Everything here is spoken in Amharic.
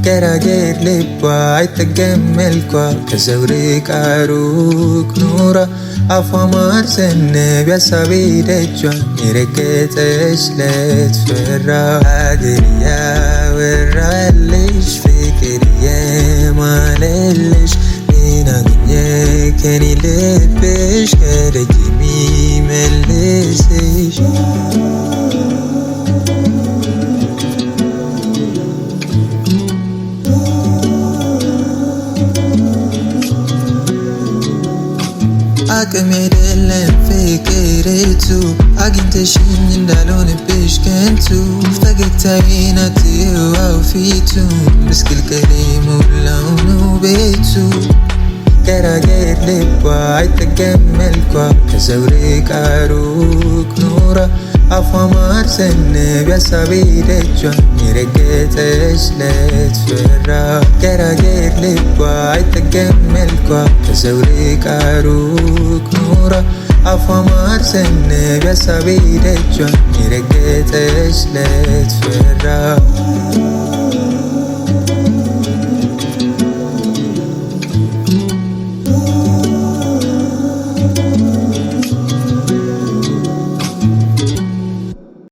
ገራገር ልቧ አይጠገም መልኳ ከሰው ርቃ ሩቅ ኑራ አፏ ማር ዘነብ ያሳቤ ደጇን የረገጠች ለትፈራ ሀገር ያወራልሽ ፍቅር የማለልሽ ምን አገኘ ከኔ ልብሽ ከደጅ የሚመልስሽ አቅም አይደለም ፍቅርቱ አግኝተሽኝ እንዳልሆንብሽ ከንቱ ፈገግታዬን አትየው ፊቱን ምስቅልቅል ሞላው ነው ቤቱ ገራገር ልቧ አይጠገም መልኳ ከሰው ርቃ ሩቅ ኑራ አፏ ማር ዘነብ ያሳቤ ደጇን የረገጠች ለትፈራ ገራገር ልቧ አይጠገም መልኳ ከሰው ርቃ ሩቅ ኑራ አፏ ማር ዘነብ ያሳቤ ደጇን የረገጠች ለትፈራ